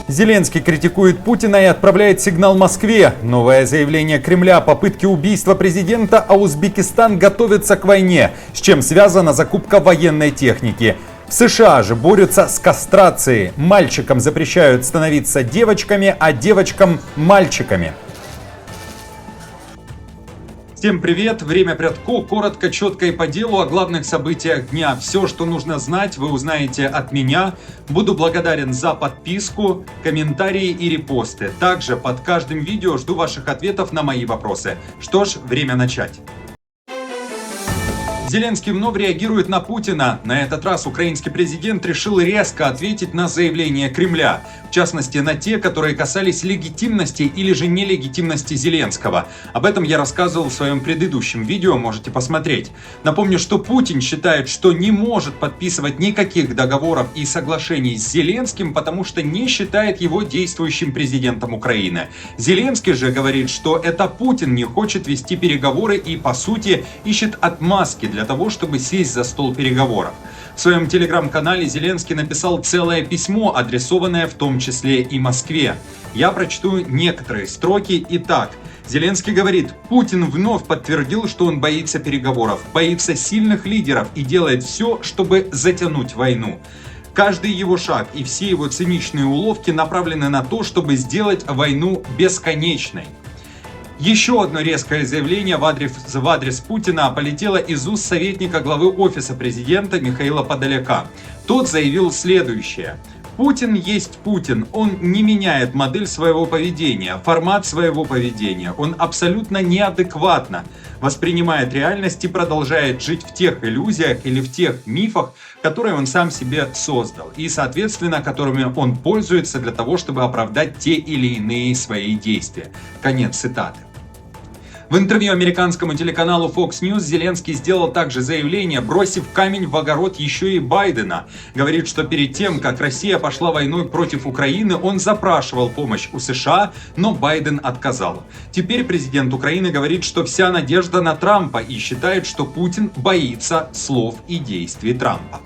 Зеленский критикует Путина и отправляет сигнал Москве. Новое заявление Кремля о попытке убийства президента, а Узбекистан готовится к войне. С чем связана закупка военной техники. В США же борются с кастрацией. Мальчикам запрещают становиться девочками, а девочкам – мальчиками. Всем привет! Время Прядко. Коротко, четко и по делу о главных событиях дня. Все, что нужно знать, вы узнаете от меня. Буду благодарен за подписку, комментарии и репосты. Также под каждым видео жду ваших ответов на мои вопросы. Что ж, время начать. Зеленский вновь реагирует на Путина. На этот раз украинский президент решил резко ответить на заявления Кремля. В частности, на те, которые касались легитимности или же нелегитимности Зеленского. Об этом я рассказывал в своем предыдущем видео, можете посмотреть. Напомню, что Путин считает, что не может подписывать никаких договоров и соглашений с Зеленским, потому что не считает его действующим президентом Украины. Зеленский же говорит, что это Путин не хочет вести переговоры и, по сути, ищет отмазки для того, чтобы сесть за стол переговоров. В своем телеграм-канале Зеленский написал целое письмо, адресованное в том числе и Москве. Я прочту некоторые строки. Итак, Зеленский говорит: Путин вновь подтвердил, что он боится переговоров, боится сильных лидеров и делает все, чтобы затянуть войну. Каждый его шаг и все его циничные уловки направлены на то, чтобы сделать войну бесконечной. Еще одно резкое заявление в адрес Путина полетело из уст советника главы Офиса президента Михаила Подоляка. Тот заявил следующее. Путин есть Путин, он не меняет модель своего поведения, формат своего поведения, он абсолютно неадекватно воспринимает реальность и продолжает жить в тех иллюзиях или в тех мифах, которые он сам себе создал и, соответственно, которыми он пользуется для того, чтобы оправдать те или иные свои действия. Конец цитаты. В интервью американскому телеканалу Fox News Зеленский сделал также заявление, бросив камень в огород еще и Байдена. Говорит, что перед тем, как Россия пошла войной против Украины, он запрашивал помощь у США, но Байден отказал. Теперь президент Украины говорит, что вся надежда на Трампа и считает, что Путин боится слов и действий Трампа.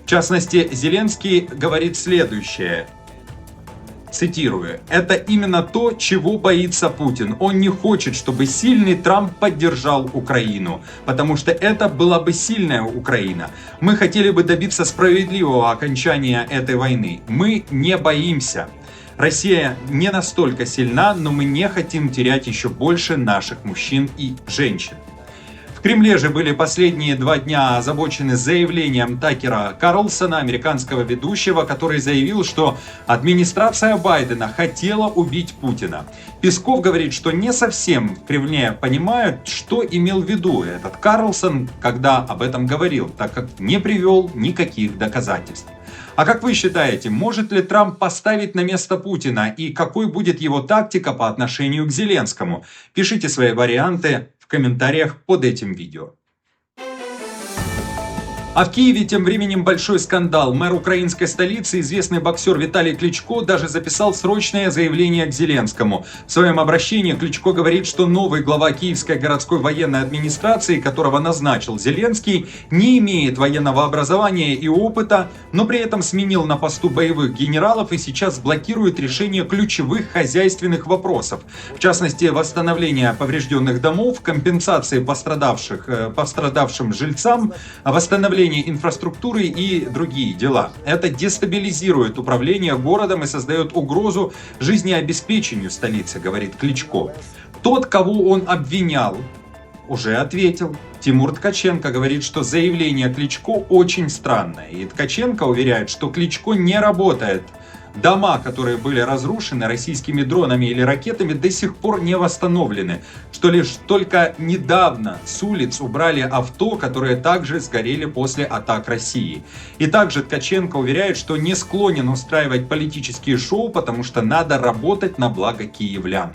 В частности, Зеленский говорит следующее. Цитирую. «Это именно то, чего боится Путин. Он не хочет, чтобы сильный Трамп поддержал Украину, потому что это была бы сильная Украина. Мы хотели бы добиться справедливого окончания этой войны. Мы не боимся. Россия не настолько сильна, но мы не хотим терять еще больше наших мужчин и женщин». В Кремле же были последние 2 дня озабочены заявлением Такера Карлсона, американского ведущего, который заявил, что администрация Байдена хотела убить Путина. Песков говорит, что не совсем в Кремле понимают, что имел в виду этот Карлсон, когда об этом говорил, так как не привел никаких доказательств. А как вы считаете, может ли Трамп поставить на место Путина и какой будет его тактика по отношению к Зеленскому? Пишите свои варианты в комментариях под этим видео. А в Киеве тем временем большой скандал. Мэр украинской столицы, известный боксер Виталий Кличко, даже записал срочное заявление к Зеленскому. В своем обращении Кличко говорит, что новый глава Киевской городской военной администрации, которого назначил Зеленский, не имеет военного образования и опыта, но при этом сменил на посту боевых генералов и сейчас блокирует решение ключевых хозяйственных вопросов. В частности, восстановление поврежденных домов, компенсации пострадавшим жильцам, восстановление инфраструктуры и другие дела. Это дестабилизирует управление городом и создает угрозу жизнеобеспечению столицы, говорит Кличко. Тот, кого он обвинял, уже ответил. Тимур Ткаченко говорит, что заявление Кличко очень странное. И Ткаченко уверяет, что Кличко не работает. Дома, которые были разрушены российскими дронами или ракетами, до сих пор не восстановлены. Что лишь только недавно с улиц убрали авто, которые также сгорели после атак России. И также Ткаченко уверяет, что не склонен устраивать политические шоу, потому что надо работать на благо киевлян.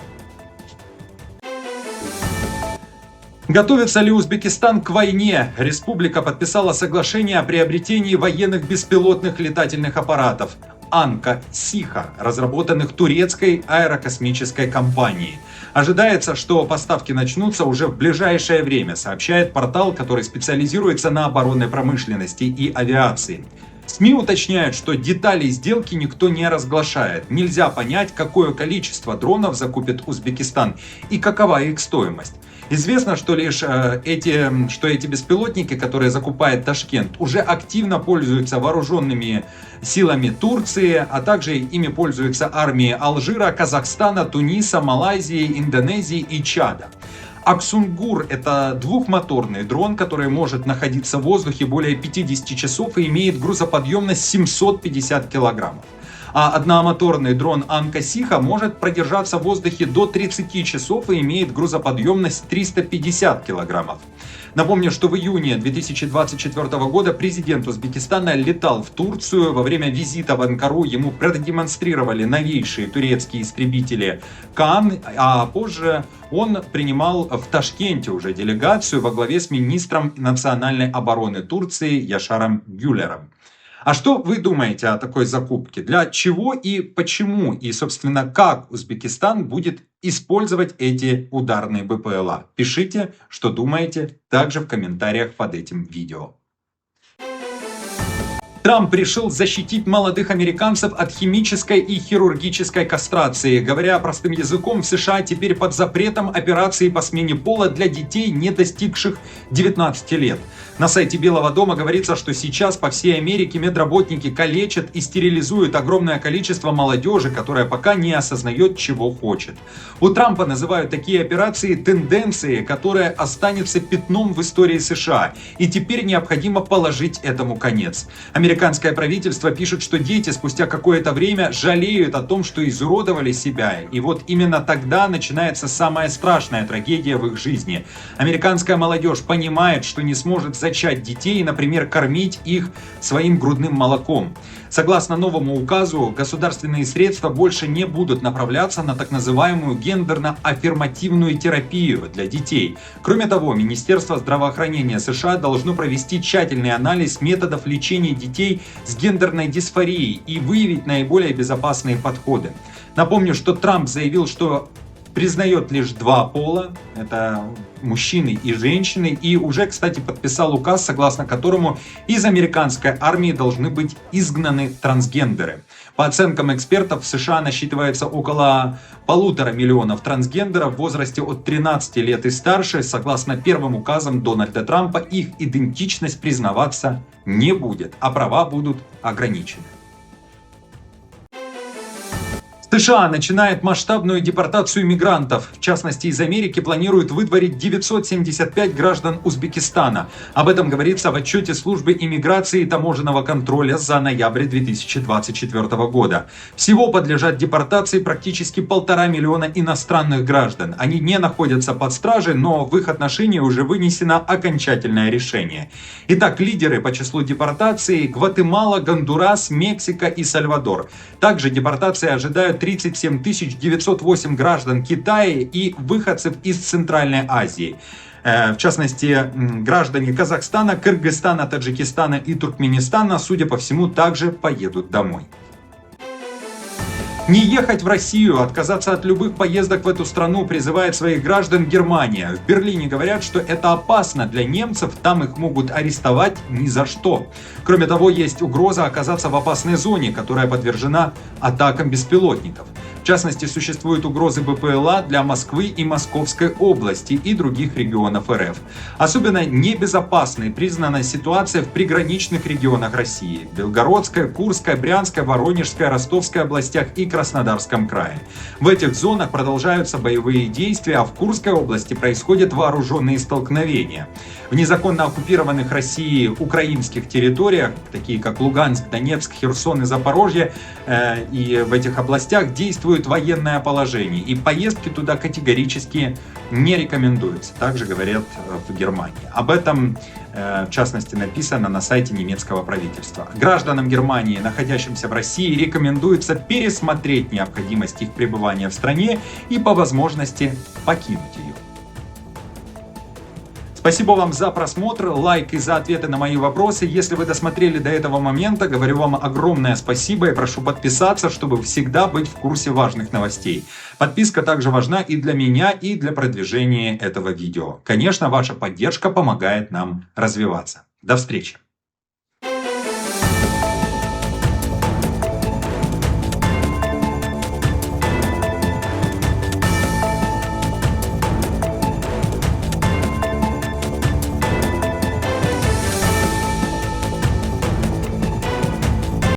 Готовится ли Узбекистан к войне? Республика подписала соглашение о приобретении военных беспилотных летательных аппаратов Анка-Сиха, разработанных турецкой аэрокосмической компанией. Ожидается, что поставки начнутся уже в ближайшее время, сообщает портал, который специализируется на оборонной промышленности и авиации. СМИ уточняют, что деталей сделки никто не разглашает. Нельзя понять, какое количество дронов закупит Узбекистан и какова их стоимость. Известно, что лишь эти беспилотники, которые закупает Ташкент, уже активно пользуются вооруженными силами Турции, а также ими пользуются армии Алжира, Казахстана, Туниса, Малайзии, Индонезии и Чада. Аксунгур — это двухмоторный дрон, который может находиться в воздухе более 50 часов и имеет грузоподъемность 750 килограммов. А одномоторный дрон Анка-Сиха может продержаться в воздухе до 30 часов и имеет грузоподъемность 350 килограммов. Напомню, что в июне 2024 года президент Узбекистана летал в Турцию. Во время визита в Анкару ему продемонстрировали новейшие турецкие истребители Кан, а позже он принимал в Ташкенте уже делегацию во главе с министром национальной обороны Турции Яшаром Гюлером. А что вы думаете о такой закупке? Для чего и почему? И, собственно, как Узбекистан будет использовать эти ударные БПЛА? Пишите, что думаете, также в комментариях под этим видео. Трамп решил защитить молодых американцев от химической и хирургической кастрации. Говоря простым языком, в США теперь под запретом операции по смене пола для детей, не достигших 19 лет. На сайте Белого дома говорится, что сейчас по всей Америке медработники калечат и стерилизуют огромное количество молодежи, которая пока не осознает, чего хочет. У Трампа называют такие операции тенденцией, которая останется пятном в истории США. И теперь необходимо положить этому конец. Американское правительство пишет, что дети спустя какое-то время жалеют о том, что изуродовали себя. И вот именно тогда начинается самая страшная трагедия в их жизни. Американская молодежь понимает, что не сможет зачать детей и, например, кормить их своим грудным молоком. Согласно новому указу, государственные средства больше не будут направляться на так называемую гендерно-аффирмативную терапию для детей. Кроме того, Министерство здравоохранения США должно провести тщательный анализ методов лечения детей с гендерной дисфорией и выявить наиболее безопасные подходы. Напомню, что Трамп заявил, что признает лишь два пола, это мужчины и женщины, и уже, кстати, подписал указ, согласно которому из американской армии должны быть изгнаны трансгендеры. По оценкам экспертов, в США насчитывается около 1,5 миллиона трансгендеров в возрасте от 13 лет и старше. Согласно первым указам Дональда Трампа, их идентичность признаваться не будет, а права будут ограничены. США начинает масштабную депортацию мигрантов. В частности, из Америки планируют выдворить 975 граждан Узбекистана. Об этом говорится в отчете службы иммиграции и таможенного контроля за ноябрь 2024 года. Всего подлежат депортации практически 1,5 миллиона иностранных граждан. Они не находятся под стражей, но в их отношении уже вынесено окончательное решение. Итак, лидеры по числу депортаций: Гватемала, Гондурас, Мексика и Сальвадор. Также депортации ожидают 37 908 граждан Китая и выходцев из Центральной Азии. В частности, граждане Казахстана, Кыргызстана, Таджикистана и Туркменистана, судя по всему, также поедут домой. Не ехать в Россию, отказаться от любых поездок в эту страну призывает своих граждан Германия. В Берлине говорят, что это опасно для немцев, там их могут арестовать ни за что. Кроме того, есть угроза оказаться в опасной зоне, которая подвержена атакам беспилотников. В частности, существуют угрозы БПЛА для Москвы и Московской области и других регионов РФ. Особенно небезопасной признана ситуация в приграничных регионах России: Белгородская, Курская, Брянская, Воронежская, Ростовской областях и Краснодарском крае. В этих зонах продолжаются боевые действия, а в Курской области происходят вооруженные столкновения. В незаконно оккупированных Россией украинских территориях, такие как Луганск, Донецк, Херсон и Запорожье, и в этих областях действует военное положение, и поездки туда категорически не рекомендуются, также говорят в Германии. Об этом, в частности, написано на сайте немецкого правительства. Гражданам Германии, находящимся в России, рекомендуется пересмотреть необходимость их пребывания в стране и по возможности покинуть ее. Спасибо вам за просмотр, лайк и за ответы на мои вопросы. Если вы досмотрели до этого момента, говорю вам огромное спасибо и прошу подписаться, чтобы всегда быть в курсе важных новостей. Подписка также важна и для меня, и для продвижения этого видео. Конечно, ваша поддержка помогает нам развиваться. До встречи!